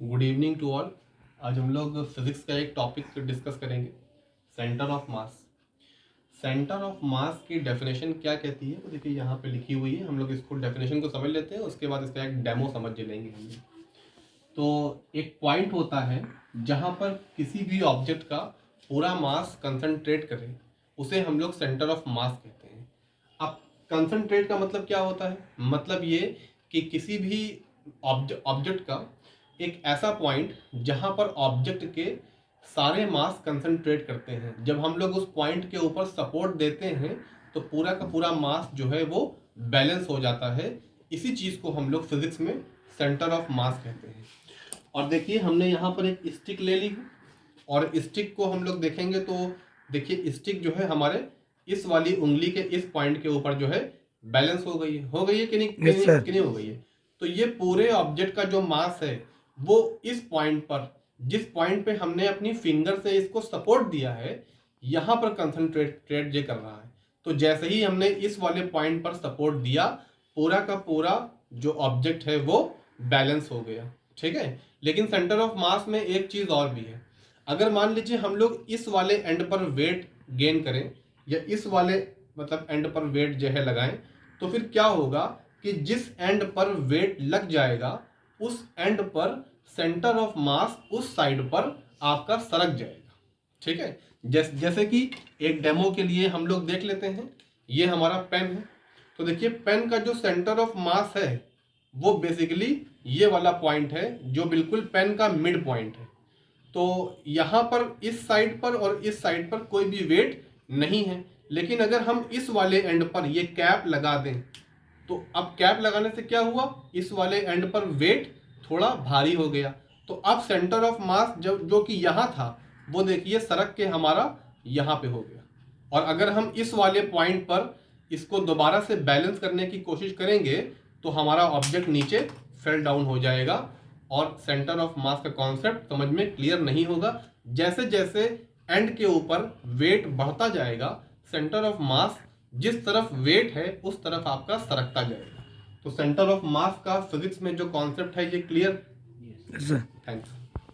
Good evening to all. आज हम लोग फिजिक्स का एक टॉपिक डिस्कस करेंगे, centre of mass. Centre of mass की डेफिनेशन क्या कहती है वो देखिए यहाँ पे लिखी हुई है। हम लोग इसको डेफिनेशन को समझ लेते हैं, उसके बाद इसका एक डेमो समझ लेंगे हम लोग। तो एक पॉइंट होता है जहाँ पर किसी भी ऑब्जेक्ट का पूरा मास कंसंट्रेट करे, उसे हम लोग सेंटर ऑफ मास कहते हैं। अब कंसंट्रेट का मतलब क्या होता है? मतलब ये कि किसी भी ऑब्जेक्ट का एक ऐसा पॉइंट जहां पर ऑब्जेक्ट के सारे मास कंसंट्रेट करते हैं, जब हम लोग उस पॉइंट के ऊपर सपोर्ट देते हैं तो पूरा का पूरा मास जो है वो बैलेंस हो जाता है। इसी चीज को हम लोग फिजिक्स में सेंटर ऑफ मास कहते हैं। और देखिए हमने यहाँ पर एक स्टिक ले ली है और स्टिक को हम लोग देखेंगे तो देखिए स्टिक जो है हमारे इस वाली उंगली के इस पॉइंट के ऊपर जो है बैलेंस हो गई है कि नहीं, कि नहीं हो गई है। तो ये पूरे ऑब्जेक्ट का जो मास है वो इस पॉइंट पर, जिस पॉइंट पे हमने अपनी फिंगर से इसको सपोर्ट दिया है, यहाँ पर कंसंट्रेट जे कर रहा है। तो जैसे ही हमने इस वाले पॉइंट पर सपोर्ट दिया, पूरा का पूरा जो ऑब्जेक्ट है वो बैलेंस हो गया। ठीक है, लेकिन सेंटर ऑफ मास में एक चीज और भी है। अगर मान लीजिए हम लोग इस वाले एंड पर वेट गेन करें या इस वाले मतलब एंड पर वेट जो है लगाएं, तो फिर क्या होगा कि जिस एंड पर वेट लग जाएगा उस एंड पर सेंटर ऑफ मास उस साइड पर आपका सरक जाएगा। ठीक है, जैसे कि एक डेमो के लिए हम लोग देख लेते हैं। ये हमारा पेन है, तो देखिए पेन का जो सेंटर ऑफ मास है वो बेसिकली ये वाला पॉइंट है जो बिल्कुल पेन का मिड पॉइंट है। तो यहाँ पर इस साइड पर और इस साइड पर कोई भी वेट नहीं है, लेकिन अगर हम इस वाले एंड पर ये कैप लगा दें तो अब कैप लगाने से क्या हुआ, इस वाले एंड पर वेट थोड़ा भारी हो गया। तो अब सेंटर ऑफ मास जो कि यहाँ था वो देखिए सरक के हमारा यहाँ पे हो गया। और अगर हम इस वाले पॉइंट पर इसको दोबारा से बैलेंस करने की कोशिश करेंगे तो हमारा ऑब्जेक्ट नीचे फेल डाउन हो जाएगा और सेंटर ऑफ मास का कॉन्सेप्ट समझ में क्लियर नहीं होगा। जैसे जैसे एंड के ऊपर वेट बढ़ता जाएगा, सेंटर ऑफ मास जिस तरफ वेट है उस तरफ आपका सरकता जाएगा। तो सेंटर ऑफ मास का फिजिक्स में जो कॉन्सेप्ट है ये क्लियर? Yes, sir. थैंक्स।